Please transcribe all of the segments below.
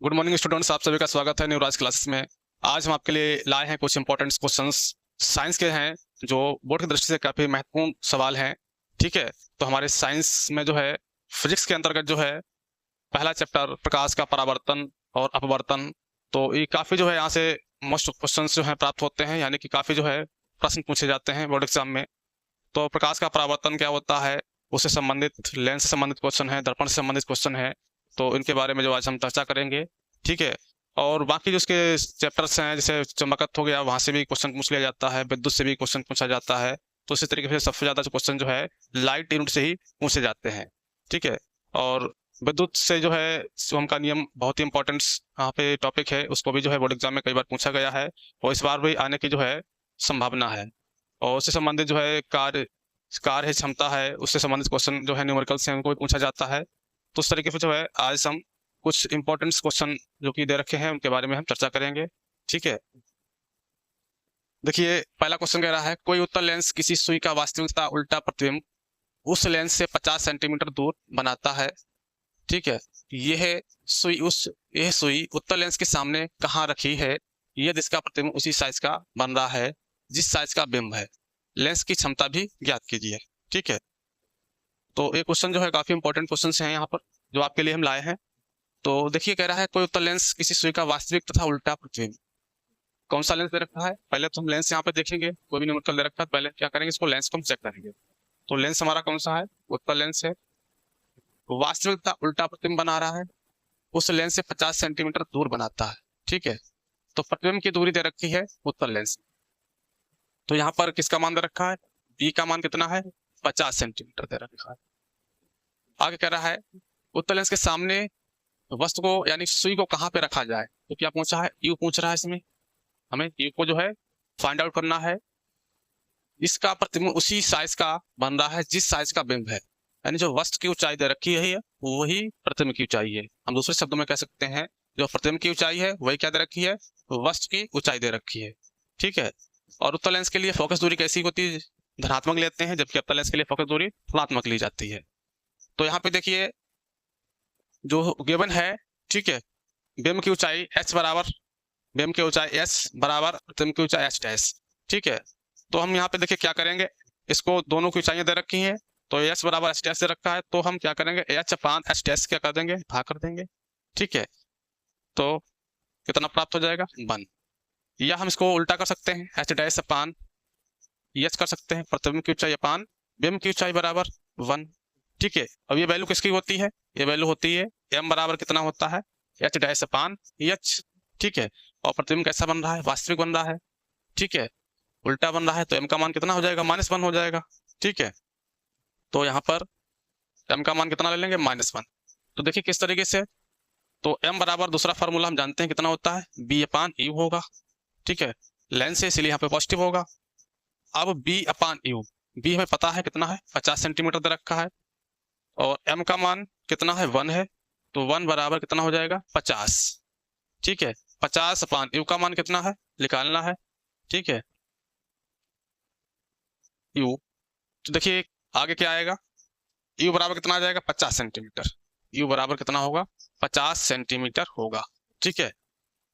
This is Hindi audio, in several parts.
गुड मॉर्निंग स्टूडेंट्स, आप सभी का स्वागत है न्यूराज क्लासेस में। आज हम आपके लिए लाए हैं कुछ इंपॉर्टेंट क्वेश्चंस साइंस के हैं, जो बोर्ड की दृष्टि से काफी महत्वपूर्ण सवाल हैं। ठीक है, तो हमारे साइंस में जो है फिजिक्स के अंतर्गत जो है पहला चैप्टर प्रकाश का परावर्तन और अपवर्तन। तो ये काफी जो है यहाँ से मोस्ट क्वेश्चंस जो है प्राप्त होते हैं, यानी कि काफी जो है प्रश्न पूछे जाते हैं बोर्ड एग्जाम में। तो प्रकाश का परावर्तन क्या होता है, उससे संबंधित लेंस से संबंधित क्वेश्चन है, दर्पण से संबंधित क्वेश्चन है। तो इनके बारे में जो आज हम चर्चा करेंगे। ठीक है, और बाकी जो उसके चैप्टर्स हैं, जैसे चुंबकत्व हो गया, वहां से भी क्वेश्चन पूछ लिया जाता है, विद्युत से भी क्वेश्चन पूछा जाता है। तो इसी तरीके से सबसे ज्यादा जो क्वेश्चन जो है लाइट यूनिट से ही पूछे जाते हैं। ठीक है, और विद्युत से जो है ओम का नियम बहुत ही इंपॉर्टेंट यहाँ पे टॉपिक है, उसको भी जो है बोर्ड एग्जाम में कई बार पूछा गया है और इस बार भी आने की जो है संभावना है। और उससे संबंधित जो है कार्य है, क्षमता है, उससे संबंधित क्वेश्चन जो है न्यूमेरिकल्स हैं उनको भी पूछा जाता है। तो उस तरीके से जो है आज हम कुछ इंपॉर्टेंट क्वेश्चन जो कि दे रखे हैं उनके बारे में हम चर्चा करेंगे। ठीक है, देखिए पहला क्वेश्चन कह रहा है कोई उत्तल लेंस किसी सुई का वास्तविकता उल्टा प्रतिबिंब उस लेंस से 50 सेंटीमीटर दूर बनाता है। ठीक है, यह यह सुई उत्तल लेंस के सामने कहाँ रखी है यदि इसका प्रतिबिंब उसी साइज का बन रहा है जिस साइज का बिंब है। लेंस की क्षमता भी ज्ञात कीजिए। ठीक है, तो ये क्वेश्चन जो है काफी इंपॉर्टेंट क्वेश्चन हैं यहाँ पर जो आपके लिए हम लाए हैं। तो देखिए कह रहा है कोई उत्तल लेंस किसी सुई का वास्तविक तथा उल्टा प्रतिबिंब। कौन सा लेंस दे रखा है, पहले तो हम लेंस यहाँ पे देखेंगे, कोई भी न्यूमेरिकल दे रखा है, पहले क्या करेंगे इसको लेंस को हम चेक करेंगे। तो लेंस हमारा कौन सा है, उत्तल लेंस है। वास्तविक तथा उल्टा प्रतिबिंब बना रहा है, उस लेंस से 50 सेंटीमीटर दूर बनाता है। ठीक है, तो प्रतिबिंब की दूरी दे रखी है उत्तल लेंस। तो यहाँ पर किसका मान दे रखा है, बी का मान कितना है, 50 सेंटीमीटर दे रखा है। आगे कह रहा है उत्तल लेंस के सामने वस्तु को यानी सुई को कहाँ पे रखा जाए। तो क्या पूछा है, यू पूछ रहा है, इसमें हमें यू को जो है फाइंड आउट करना है। इसका प्रतिबिंब उसी साइज का बन रहा है जिस साइज का बिंब है, यानी जो वस्तु की ऊंचाई दे रखी है वही प्रतिबिंब की ऊंचाई है। हम दूसरे शब्दों में कह सकते हैं जो प्रतिबिंब की ऊंचाई है वही क्या दे रखी है, वस्तु की ऊंचाई दे रखी है। ठीक है, और उत्तल लेंस के लिए फोकस दूरी कैसी होती है, धनात्मक लेते हैं, जबकि अवतल लेंस के लिए फोकस दूरी ऋणात्मक ली जाती है। तो यहाँ पे देखिए जो गिवन है, ठीक है, बिंब की ऊंचाई h बराबर बिंब की ऊंचाई s बराबर प्रतिबिंब की ऊंचाई h डैश। ठीक है, तो हम यहाँ पे देखिए क्या करेंगे, इसको दोनों की ऊंचाइयां दे रखी हैं, तो h बराबर h डैश दे रखा है, तो हम क्या करेंगे h अपान h डैश क्या कर देंगे, भाग कर देंगे। ठीक है, तो कितना प्राप्त हो जाएगा 1। या हम इसको उल्टा कर सकते हैं, h डैश अपान h कर सकते हैं, प्रतिबिंब की ऊंचाई अपान बिंब की ऊंचाई बराबर 1। ठीक है, अब ये वैल्यू किसकी होती है, ये वैल्यू होती है m बराबर कितना होता है, h डैश अपान h। ठीक है, और प्रतिबिंब कैसा बन रहा है, वास्तविक बन रहा है। ठीक है, उल्टा बन रहा है, तो m का मान कितना हो जाएगा, -1 हो जाएगा। ठीक है, तो यहाँ पर m का मान कितना ले लेंगे, -1। तो देखिए किस तरीके से, तो m बराबर दूसरा फार्मूला हम जानते हैं कितना होता है, b अपान यू होगा। ठीक है, लेंस है इसलिए यहाँ पे पॉजिटिव होगा। अब b अपान यू, b हमें पता है कितना है, 50 सेंटीमीटर दे रखा है, और m का मान कितना है, 1 है, तो 1 बराबर कितना हो जाएगा, 50। ठीक है, 50 अपान यू का मान कितना है निकालना है। ठीक है, यू, तो देखिए आगे क्या आएगा, यू बराबर कितना आ जाएगा, 50 सेंटीमीटर। यू बराबर कितना होगा, 50 सेंटीमीटर होगा। ठीक है,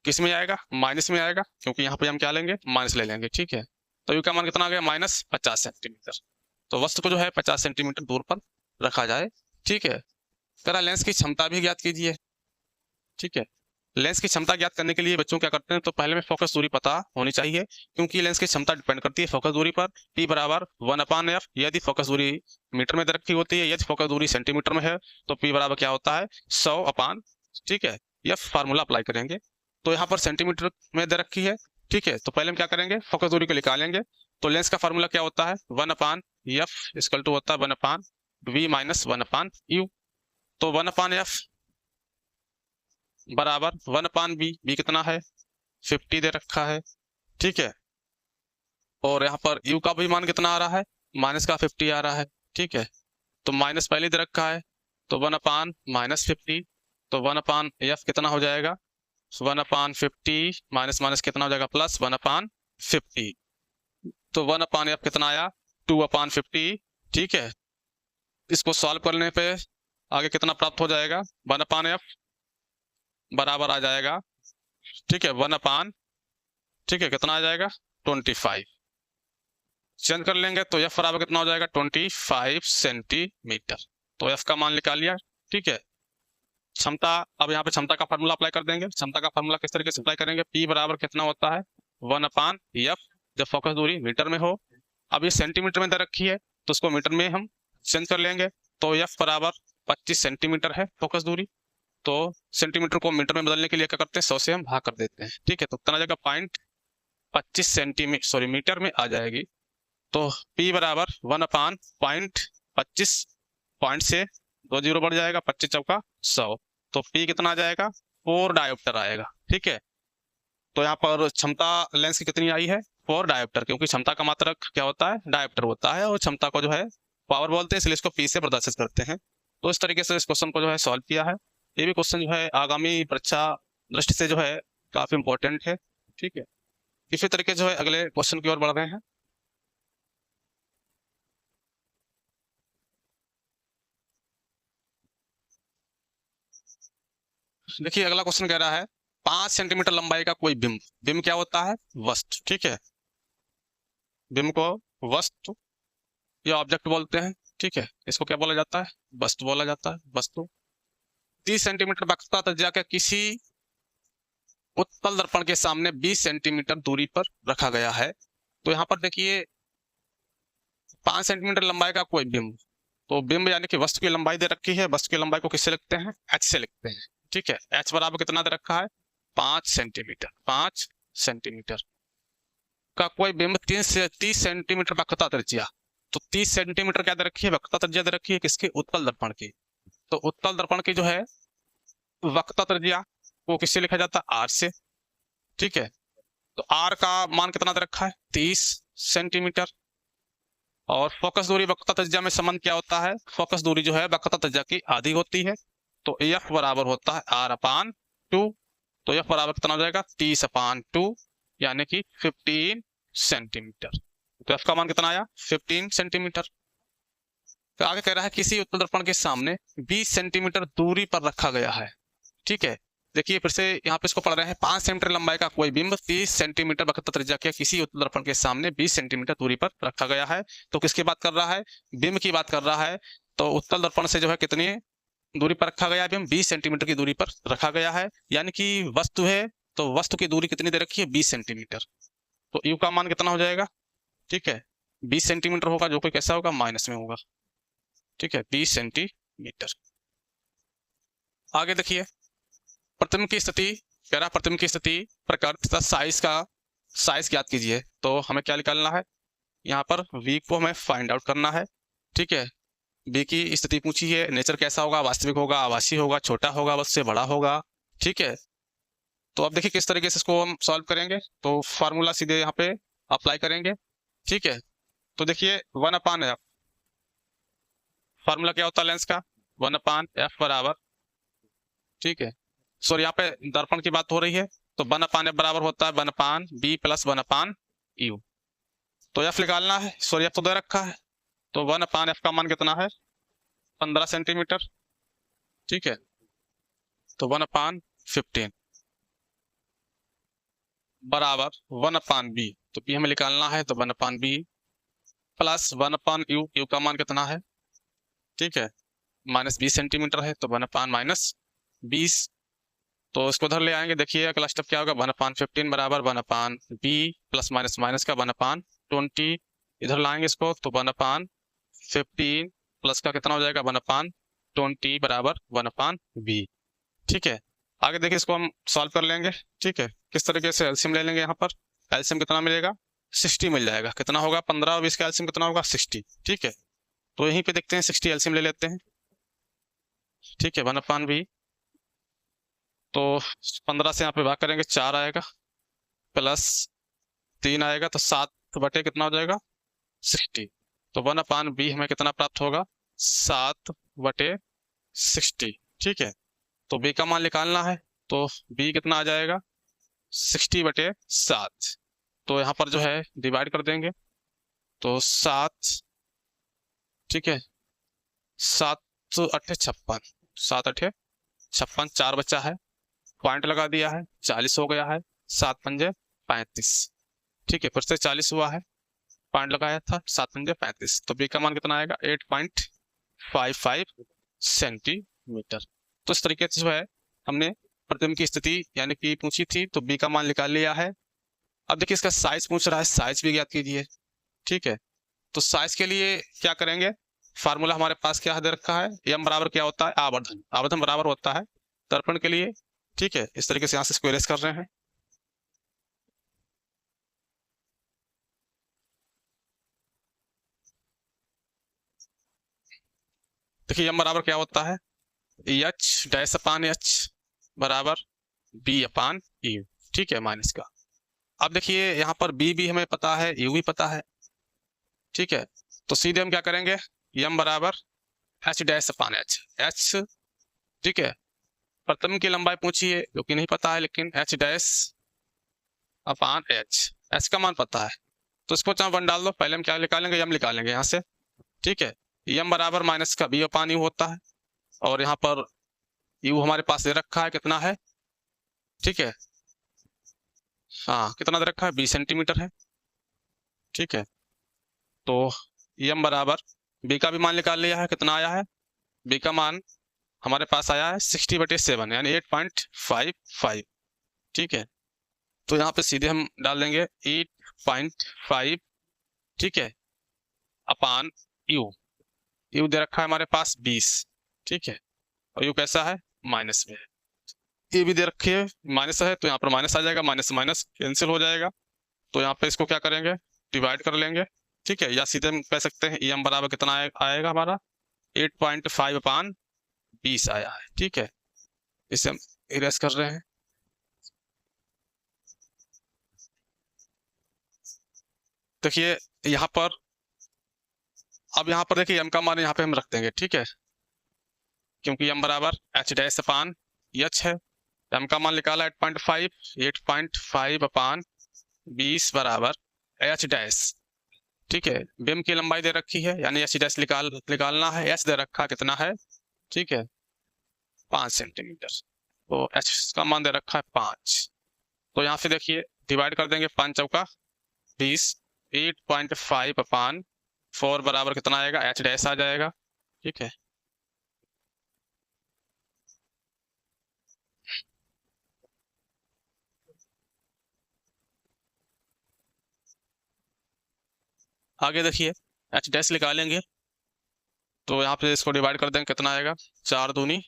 किस में आएगा, माइनस में आएगा, क्योंकि यहाँ पे हम क्या लेंगे, माइनस ले लेंगे। ठीक है, तो यू का मान कितना आ गया, -50 सेंटीमीटर। तो वस्तु को जो है 50 सेंटीमीटर दूर पर रखा जाए। ठीक है, करा लेंस की क्षमता भी ज्ञात कीजिए। ठीक है, लेंस की क्षमता ज्ञात करने के लिए बच्चों क्या करते हैं, तो पहले में फोकस दूरी पता होनी चाहिए, क्योंकि लेंस की क्षमता डिपेंड करती है फोकस दूरी पर। P बराबर 1/f, यदि फोकस दूरी मीटर में दे रखी होती है, यदि फोकस दूरी सेंटीमीटर में है तो P बराबर क्या होता है, 100/। ठीक है, यह फार्मूला अप्लाई करेंगे। तो यहाँ पर सेंटीमीटर में दे रखी है। ठीक है, तो पहले हम क्या करेंगे, फोकस दूरी को निकालेंगे। तो लेंस का फार्मूला क्या होता है, 1/f इक्वल टू होता है 1/v माइनस 1/u। तो 1/f बराबर 1/b, b कितना है, 50 दे रखा है। ठीक है, और यहाँ पर u का भी मान कितना आ रहा है, माइनस का 50 आ रहा है। ठीक है, तो माइनस पहले दे रखा है, तो 1/-50, तो 1/f कितना हो जाएगा, 1/50 माइनस माइनस कितना हो जाएगा, प्लस 1/50। तो 1/f कितना आया, 2/50। ठीक है, इसको सॉल्व करने पे आगे कितना प्राप्त हो जाएगा, 1/f बराबर आ जाएगा, ठीक है, 1/, ठीक है, कितना आ जाएगा 25। चेंज कर लेंगे तो एफ बराबर कितना हो जाएगा 25 सेंटीमीटर। तो एफ का मान निकाल लिया, ठीक है। क्षमता, अब यहाँ पे क्षमता का फार्मूला अप्लाई कर देंगे। क्षमता का फार्मूला किस तरीके से अप्लाई करेंगे, पी बराबर कितना होता है 1/f, जब फोकस दूरी मीटर में हो। अब ये सेंटीमीटर में दे रखी है तो उसको मीटर में हम चेंज कर लेंगे। तो एफ बराबर 25 सेंटीमीटर है फोकस दूरी, तो सेंटीमीटर को मीटर में बदलने के लिए क्या करते हैं 100 से हम भाग कर देते हैं, ठीक है। तो कितना जगह 0.25 सेंटीमीटर सॉरी मीटर में आ जाएगी। तो P बराबर 1/0.25, पॉइंट से 2 जीरो बढ़ जाएगा, 25 चौका 100, तो P कितना आ जाएगा 4 डायोप्टर आएगा, ठीक है। तो यहाँ पर क्षमता लेंस की कितनी आई है 4 डायोप्टर, क्योंकि क्षमता का मात्रक क्या होता है डायोप्टर होता है, और क्षमता को जो है पावर बोलते हैं, इसलिए इसको P से प्रदर्शित करते हैं। तो इस तरीके से इस क्वेश्चन को जो है सॉल्व किया है। ये भी क्वेश्चन जो है आगामी परीक्षा दृष्टि से जो है काफी इंपॉर्टेंट है, ठीक है। इसी तरीके जो है अगले क्वेश्चन की ओर बढ़ रहे हैं। देखिए अगला क्वेश्चन कह रहा है 5 सेंटीमीटर लंबाई का कोई बिंब, बिंब क्या होता है वस्तु, ठीक है। बिंब को वस्तु या ऑब्जेक्ट बोलते हैं, ठीक है। इसको क्या बोला जाता है वस्तु बोला जाता है, वस्तु। 30 सेंटीमीटर वक्रता त्रिज्या के किसी उत्तल दर्पण के सामने 20 सेंटीमीटर दूरी पर रखा गया है। तो यहाँ पर देखिए 5 सेंटीमीटर लंबाई का कोई बिंब, तो बिंब यानी कि वस्तु की लंबाई दे रखी है। वस्तु की लंबाई को किससे लिखते हैं h से लिखते हैं, ठीक है। h बराबर कितना दे रखा है 5 सेंटीमीटर, 5 सेंटीमीटर का कोई बिंब 30 सेंटीमीटर वक्रता त्रिज्या। तो 30 सेंटीमीटर क्या दे रखी है वक्रता त्रिज्या दे रखी है किसकी उत्तल दर्पण की। तो उत्तल दर्पण की जो है वक्रता त्रिज्या वो किससे लिखा जाता है r से, ठीक है। तो r का मान कितना दे रखा है 30 सेंटीमीटर, और फोकस दूरी वक्रता त्रिज्या में संबंध क्या होता है, फोकस दूरी जो है वक्रता त्रिज्या की आधी होती है। तो एफ बराबर होता है r/2, तो एफ बराबर कितना हो जाएगा 30/2 यानी कि 15 सेंटीमीटर। तो एफ का मान कितना आया 15 सेंटीमीटर। तो आगे कह रहा है किसी उत्तल दर्पण के सामने 20 सेंटीमीटर दूरी पर रखा गया है, ठीक है। देखिए फिर से यहाँ पे इसको पढ़ रहे हैं 5 सेंटीमीटर लंबाई का कोई बिंब 30 सेंटीमीटर वक्रता त्रिज्या के किसी उत्तल दर्पण के सामने 20 सेंटीमीटर दूरी पर रखा गया है। तो किसकी बात कर रहा है बिंब की बात कर रहा है। तो उत्तल दर्पण से जो है कितनी दूरी पर रखा गया है बिंब 20 सेंटीमीटर की दूरी पर रखा गया है, यानी कि वस्तु है तो वस्तु की दूरी कितनी दे रखी है 20 सेंटीमीटर। तो यू का मान कितना हो जाएगा, ठीक है 20 सेंटीमीटर होगा, जो कोई कैसा होगा माइनस में होगा, ठीक है 20 सेंटीमीटर। आगे देखिए प्रतिबिंब की स्थिति कह रहा प्रतिबिंब की स्थिति प्रकार तथा साइज ज्ञात कीजिए। तो हमें क्या निकालना है यहाँ पर v को हमें फाइंड आउट करना है, ठीक है। v की स्थिति पूछी है, नेचर कैसा होगा वास्तविक होगा आभासी होगा छोटा होगा उससे बड़ा होगा, ठीक है। तो अब देखिए किस तरीके से इसको हम सॉल्व करेंगे। तो फार्मूला सीधे यहाँ पे अप्लाई करेंगे, ठीक है। तो देखिए 1/f, फार्मूला क्या होता है लेंस का 1/f बराबर, ठीक है। सॉरी यहाँ पे दर्पण की बात हो रही है, तो 1/f बराबर होता है 1/b प्लस 1/u। तो f निकालना है, सॉरी f तो दे रखा है, तो 1/f का मान कितना है 15 सेंटीमीटर, ठीक है। तो 1/15 बराबर 1/b, तो b हमें निकालना है तो 1/b प्लस 1/u, u का मान कितना है, ठीक है -20 सेंटीमीटर है, तो 1/-20। तो इसको उधर ले आएंगे, देखिए अगला स्टेप क्या होगा 1/15 बराबर 1/b प्लस माइनस माइनस का 1/20, इधर लाएंगे इसको तो 1/15 प्लस का कितना हो जाएगा 1/20 बराबर 1/b, ठीक है। आगे देखिए इसको हम सॉल्व कर लेंगे, ठीक है। किस तरीके से एलसीएम ले लेंगे, यहाँ पर एलसीएम कितना मिलेगा 60 मिल जाएगा, कितना होगा 15 और 20 का एलसीएम कितना होगा 60, ठीक है। तो यहीं पे देखते हैं 60 एलसीएम ले लेते हैं, ठीक है 1/b, तो 15 से यहाँ पे भाग करेंगे 4 आएगा प्लस 3 आएगा, तो 7 बटे कितना हो जाएगा 60। तो 1/b हमें कितना प्राप्त होगा 7/60, ठीक है। तो b का मान निकालना है, तो b कितना आ जाएगा 60/7। तो यहाँ पर जो है डिवाइड कर देंगे, तो 7, ठीक है 7 8 56, 7 8 56, 4 बचा है, पॉइंट लगा दिया है, 40 हो गया है, 7 पंजे 35। ठीक है, फिर से 40 हुआ है, पॉइंट लगाया था, 7 पंजे 35, तो बी का मान कितना आएगा 8.55 सेंटीमीटर। तो इस तरीके से जो है हमने प्रतिबिंब की स्थिति यानी कि पूछी थी, तो बी का मान निकाल लिया है। अब देखिए इसका साइज पूछ रहा है, साइज भी ज्ञात कीजिए। ठीक है, तो साइज के लिए क्या करेंगे, फार्मूला हमारे पास क्या दे रखा है, एम बराबर क्या होता है, आवर्धन। आवर्धन बराबर होता है दर्पण के लिए। ठीक है, इस तरीके से यहाँ से इसको इरेज कर रहे हैं। देखिए एम बराबर क्या होता है, एच डैश अपान एच बराबर बी अपान यू। ठीक है, माइनस का। अब देखिए यहाँ पर बी भी हमें पता है, यू भी पता है। ठीक है, तो सीधे हम क्या करेंगे, एम बराबर एच डैश अपान एच। एच, ठीक है, प्रतिबिंब की लंबाई पूछी है जो कि नहीं पता है, लेकिन एच डैश अपान एच, एच का मान पता है, तो इसको चाहे वन डाल दो। पहले हम क्या निकालेंगे, एम निकालेंगे यहाँ से। ठीक है, एम बराबर माइनस का बी अपान यू होता है, और यहाँ पर यू हमारे पास दे रखा है कितना है। ठीक है, हाँ कितना दे रखा है, 20 सेंटीमीटर है। ठीक है, तो एम बराबर बी का भी मान निकाल लिया है, कितना आया है, बी का मान हमारे पास आया है 60/7 यानी 8.55। ठीक है, तो यहाँ पे सीधे हम डाल देंगे 8.5। ठीक है, अपान यू, यू दे रखा है हमारे पास 20। ठीक है, और यू कैसा है, माइनस में है। ये भी दे रखी है माइनस है, तो यहाँ पर माइनस आ जाएगा, माइनस माइनस कैंसिल हो जाएगा, तो यहाँ पे इसको क्या करेंगे, डिवाइड कर लेंगे। ठीक है, या सीधे हम कह सकते हैं एम बराबर कितना आएगा हमारा 8.5 अपान 20 आया है। ठीक है, इसे हम इरेज कर रहे हैं। देखिए यहाँ पर, अब यहाँ पर देखिए एम का मान यहाँ पे हम रख देंगे। ठीक है, क्योंकि एम बराबर एच डैश अपान एच है, एम का मान निकाला 8.5, 8.5 अपान 20 बराबर एच डैश। ठीक है, बिम की लंबाई दे रखी है यानी एच डैश निकालना है, एच दे रखा कितना है, ठीक है 5 सेंटीमीटर, तो एच का मान दे रखा है 5। तो यहाँ से देखिए डिवाइड कर देंगे, 5 चौका 20, 8.5 अपान 4 बराबर कितना आएगा, एच डैश आ जाएगा। ठीक है, आगे देखिए एच डैश निकालेंगे, तो यहाँ पे इसको डिवाइड कर देंगे, कितना आएगा, 4 दूनी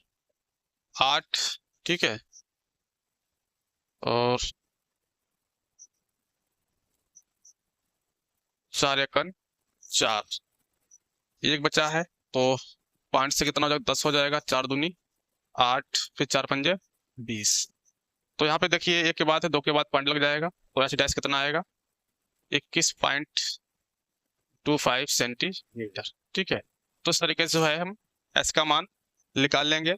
8। ठीक है, और 4 एकन 4, एक बचा है, तो 5 से कितना हो जाएगा, 10 हो जाएगा, 4 दूनी 8, फिर 4 पंजे 20। तो यहाँ पे देखिए एक के बाद है, 2 के बाद पॉइंट लग जाएगा, तो एच डैश कितना आएगा 21.25 सेंटीमीटर। ठीक है, तो इस तरीके से जो है हम एस का मान निकाल लेंगे।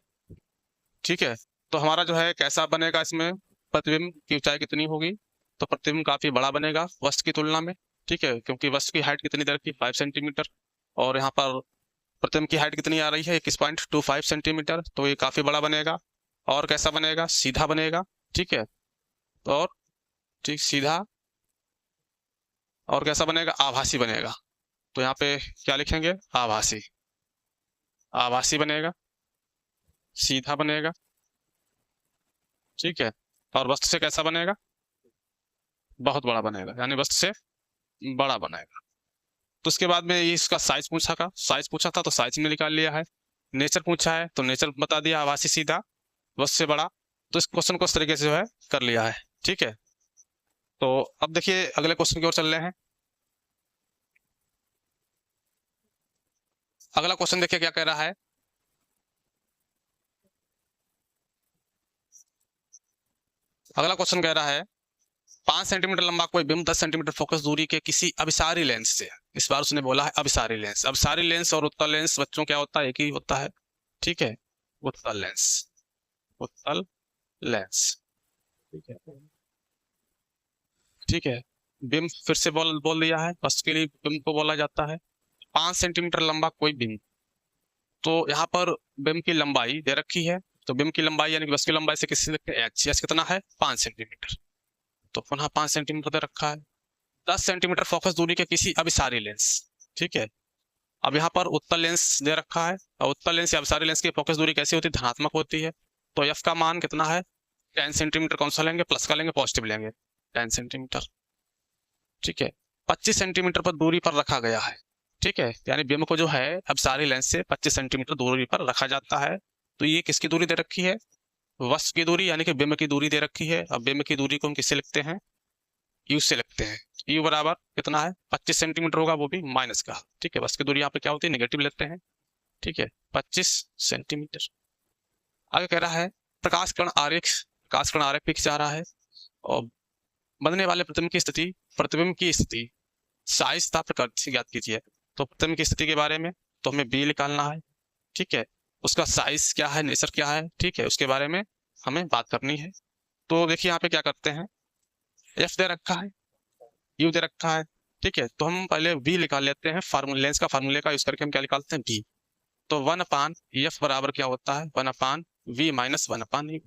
ठीक है, तो हमारा जो है कैसा बनेगा, इसमें प्रतिबिंब की ऊंचाई कितनी होगी, तो प्रतिबिंब काफी बड़ा बनेगा वस्तु की तुलना में। ठीक है, क्योंकि वस्तु की हाइट कितनी दर की 5 सेंटीमीटर, और यहाँ पर प्रतिबिंब की हाइट कितनी आ रही है 21.25 सेंटीमीटर, तो ये काफी बड़ा बनेगा। और कैसा बनेगा, सीधा बनेगा। ठीक है, तो और ठीक सीधा, और कैसा बनेगा, आभासी बनेगा। तो यहाँ पे क्या लिखेंगे, आभासी, आभासी बनेगा, सीधा बनेगा। ठीक है, और वस्तु से कैसा बनेगा, बहुत बड़ा बनेगा, यानी वस्तु से बड़ा बनेगा। तो उसके बाद में ये इसका साइज पूछा था, तो साइज में निकाल लिया है। नेचर पूछा है तो नेचर बता दिया, आभासी सीधा वस्तु से बड़ा। तो इस क्वेश्चन को इस तरीके से जो है कर लिया है। ठीक है, तो अब देखिए अगले क्वेश्चन की ओर चल रहे हैं। अगला क्वेश्चन देखिए क्या कह रहा है, अगला क्वेश्चन कह रहा है 5 सेंटीमीटर लंबा कोई बिंब 10 सेंटीमीटर फोकस दूरी के किसी अभिसारी लेंस से, इस बार उसने बोला है अभिसारी लेंस। अभिसारी लेंस और उत्तल लेंस बच्चों क्या होता है, एक ही होता है। ठीक है, उत्तल लेंस, उत्तल लेंस। ठीक है, ठीक है, बिंब फिर से बोल दिया है, फर्स्ट के लिए बिंब को बोला जाता है 5 सेंटीमीटर लंबा कोई बिंब। तो यहाँ पर बिंब की लंबाई दे रखी है तो बीम की लंबाई यानी कि बस की लंबाई से किससे लिखते हैं, एच कितना है 5 सेंटीमीटर, तो पुनः 5 सेंटीमीटर दे रखा है। 10 सेंटीमीटर फोकस दूरी के किसी अभिसारी लेंस, ठीक है। अब यहाँ पर उत्तल लेंस दे रखा है, और उत्तल लेंस या अभिसारी लेंस की फोकस दूरी कैसी होती है, धनात्मक होती है। तो एफ का मान कितना है 10 सेंटीमीटर, कौन सा लेंगे, प्लस का लेंगे, पॉजिटिव लेंगे 10 सेंटीमीटर, ठीक है। 25 सेंटीमीटर पर दूरी पर रखा गया है, ठीक है, यानी बीम को जो है अभिसारी लेंस से 25 सेंटीमीटर दूरी पर रखा जाता है। तो ये किसकी दूरी दे रखी है, वस्तु की दूरी यानी कि बीम की दूरी दे रखी है। अब बीम की दूरी को हम किससे लिखते हैं, यू से लिखते हैं। यू बराबर कितना है 25 सेंटीमीटर होगा, वो भी माइनस का, ठीक है। वस्तु की दूरी यहाँ पे क्या होती है, नेगेटिव लेते हैं, ठीक है, 25 सेंटीमीटर। आगे कह रहा है प्रकाश कण आरेख पे खिंचा रहा है, और बनने वाले प्रतिबिंब की स्थिति साइज तथा प्रकृति ज्ञात कीजिए। तो प्रतिबिंब की स्थिति के बारे में तो हमें बी निकालना है, ठीक है, उसका साइज क्या है, नेचर क्या है, ठीक है, उसके बारे में हमें बात करनी है। तो देखिए यहाँ पे क्या करते हैं, एफ दे रखा है, यू दे रखा है, ठीक है, तो हम पहले बी निकाल लेते हैं, फार्मूला लेंस का फार्मूले का यूज करके हम क्या निकालते हैं, बी। तो 1/एफ बराबर क्या होता है, 1/v माइनस 1/u।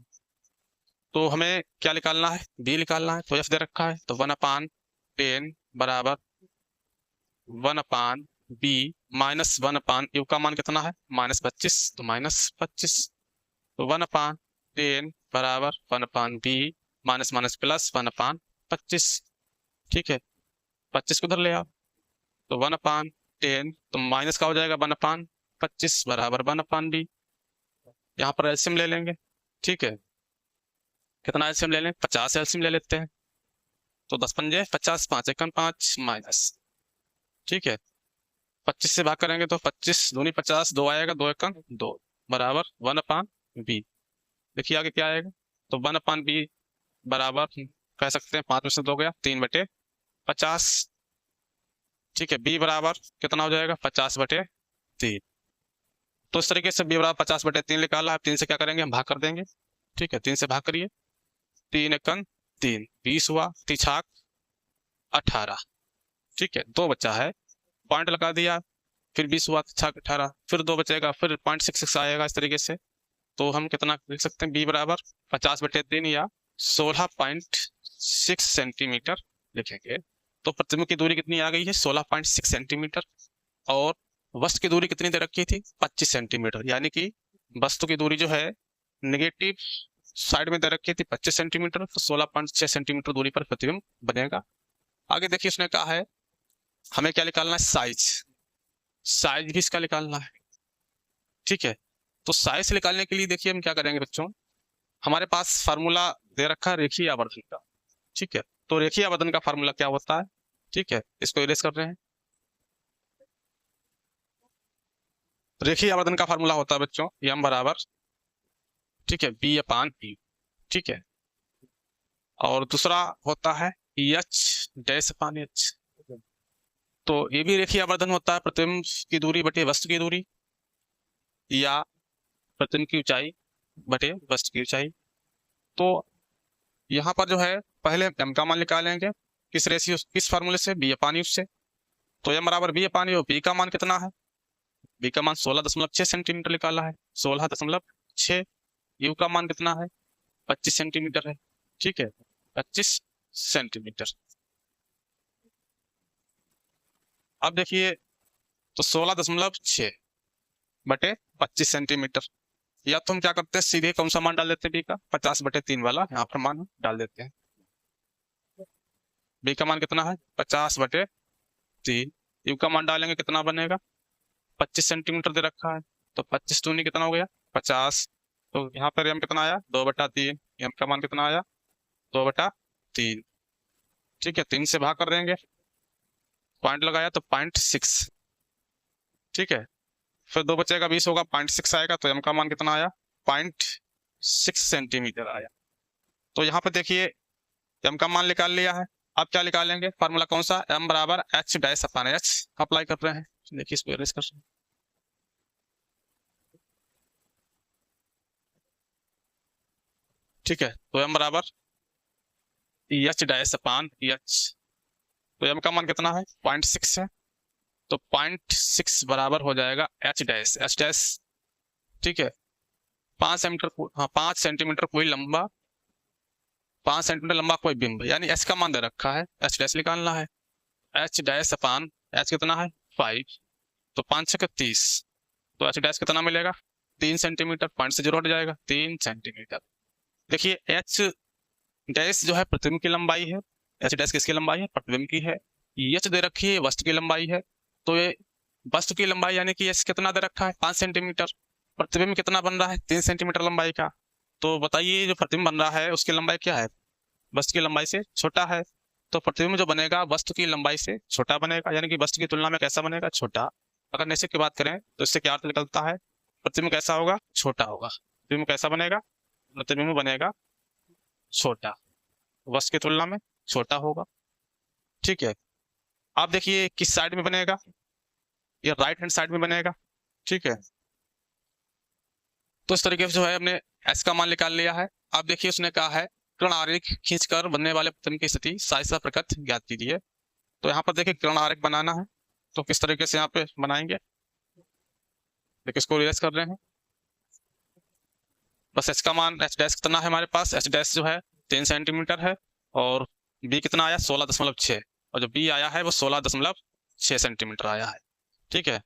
तो हमें क्या निकालना है, बी निकालना है, तो एफ दे रखा है, तो 1/10 बराबर 1/b माइनस 1/u का मान कितना है -25, तो -25। तो 1/10 बराबर 1/b माइनस माइनस प्लस 1/25, ठीक है, 25 को उधर ले आओ, तो 1/10 तो माइनस का हो जाएगा 1/25 बराबर 1/b। यहाँ पर एलसीएम ले लेंगे, ठीक है, कितना एलसीएम ले लें, 50 एलसीएम ले लेते हैं। तो 10 पंजे 50, 5 एकम 5 माइनस, ठीक है, 25 से भाग करेंगे तो 25 दूनी 50, 2 आएगा, 2 एकम 2 बराबर 1/b। देखिए आगे क्या आएगा, तो 1/b बराबर कह सकते हैं 5 में से 2 गया 3/50, ठीक है, b बराबर कितना हो जाएगा 50/3। तो इस तरीके से b बराबर 50/3 निकाला है। 3 से क्या करेंगे, हम भाग कर देंगे, ठीक है, 3 से भाग करिए, 3 एकम 3 20 हुआ, 3 18, ठीक है, 2 बचा है, पॉइंट लगा दिया, फिर 20 हुआ, 18, फिर 2 बचेगा, फिर 0.66 आएगा इस तरीके से। तो हम कितना लिख सकते हैं, b बराबर 50/3 या 16.6 सेंटीमीटर लिखेंगे। तो प्रतिबिंब की दूरी कितनी आ गई है 16.6 सेंटीमीटर, और वस्तु की दूरी कितनी दे रखी थी 25 सेंटीमीटर, यानी कि वस्तु की दूरी जो है नेगेटिव साइड में दे रखी थी 25 सेंटीमीटर, तो 16.6 सेंटीमीटर दूरी पर प्रतिबिंब बनेगा। आगे देखिए उसने कहा है हमें क्या निकालना है, साइज भी इसका निकालना है, ठीक है। तो साइज निकालने के लिए देखिए हम क्या करेंगे बच्चों, हमारे पास फार्मूला दे रखा है रेखीय आवर्धन का, ठीक है। तो रेखीय आवर्धन का फार्मूला क्या होता है, ठीक है, इसको इरेज कर रहे हैं। रेखीय आवर्धन का फार्मूला होता है बच्चों m बराबर, ठीक है, b/u, ठीक है, और दूसरा होता है h-h। तो ये भी रेखीय आवर्धन होता है, प्रतिबिंब की दूरी बटे वस्तु की दूरी, या प्रतिबिंब की ऊंचाई बटे वस्तु की ऊंचाई। तो यहाँ पर जो है पहले m का मान निकालेंगे, किस फार्मूले से, b/u से। तो m बराबर b/u, b का मान कितना है, b का मान 16.6 सेंटीमीटर निकाला है, 16.6। u का मान कितना है 25 सेंटीमीटर है, ठीक है, 25 सेंटीमीटर। अब देखिए तो 16.6 बटे 25 सेंटीमीटर, या तो हम क्या करते हैं सीधे कौन सा मान डाल देते हैं, b का 50/3 वाला यहाँ पर मान डाल देते हैं। b का मान कितना है 50/3, u का मान डालेंगे कितना बनेगा 25 सेंटीमीटर दे रखा है, तो 25 दूनी कितना हो गया 50। तो यहाँ पर m कितना आया 2/3, m का मान कितना आया 2/3, ठीक है, 3 से भाग कर देंगे, पॉइंट लगाया तो 0.6, ठीक है, फिर 2 बचेगा 20 होगा, 0.6 आएगा, तो m का मान कितना आया 0.6 सेंटीमीटर आया। तो यहाँ पे देखिए m का मान निकाल लिया है। अब क्या निकालेंगे, फार्मूला कौन सा, m बराबर h-h अप्लाई कर रहे हैं। देखिए इसको इरेज कर, ठीक है, तो m बराबर h-h, तो m का मान कितना है 0.6 है, तो 0.6 बराबर हो जाएगा h-, ठीक है, 5 सेंटीमीटर कोई लंबा 5 सेंटीमीटर लंबा कोई बिंब, यानी एच का मान दे रखा है, एच डैश निकालना है। एच डैश अपान एच कितना है 5, तो 5 छक्के 30, तो एच डैश कितना मिलेगा 3 सेंटीमीटर, पॉइंट से 0 हट जाएगा 3 सेंटीमीटर। देखिए एच डैश जो है प्रतिबिंब की लंबाई है, एच डैश किसकी लंबाई है प्रतिबिंब की है, एच दे रखी है वस्तु की लंबाई है, तो ये वस्तु की लंबाई यानी कि एच कितना दे रखा है 5 सेंटीमीटर, प्रतिबिंब कितना बन रहा है 3 सेंटीमीटर लंबाई का। तो बताइए जो प्रतिबिंब बन रहा है उसकी लंबाई क्या है, वस्तु की लंबाई से छोटा है, तो प्रतिबिंब जो बनेगा वस्तु की लंबाई से छोटा बनेगा, यानी कि वस्तु की तुलना में कैसा बनेगा छोटा। अगर निश्चित की बात करें तो इससे क्या अर्थ निकलता है, प्रतिबिंब कैसा होगा छोटा होगा, प्रतिबिंब कैसा बनेगा, प्रतिबिंब बनेगा छोटा, वस्तु की तुलना में छोटा होगा। ठीक है, आप देखिए किस साइड में बनेगा, ये राइट हैंड साइड में बनेगा। ठीक है, तो इस तरीके से जो है हमने एस का मान निकाल लिया है। आप देखिए उसने कहा है किरण आरेख खींचकर बनने वाले प्रतिबिंब की स्थिति साइसा प्रकट ज्ञात कीजिए। तो यहाँ पर देखिए किरण आरेख बनाना है, तो किस तरीके से यहाँ पे बनाएंगे, देखिए इसको रिवर्स कर रहे हैं। बस एच का मान एच डैश कितना है हमारे पास, एच डैश जो है 3 सेंटीमीटर है, और बी कितना आया 16.6, और जो बी आया है वो 16.6 सेंटीमीटर आया है। ठीक है,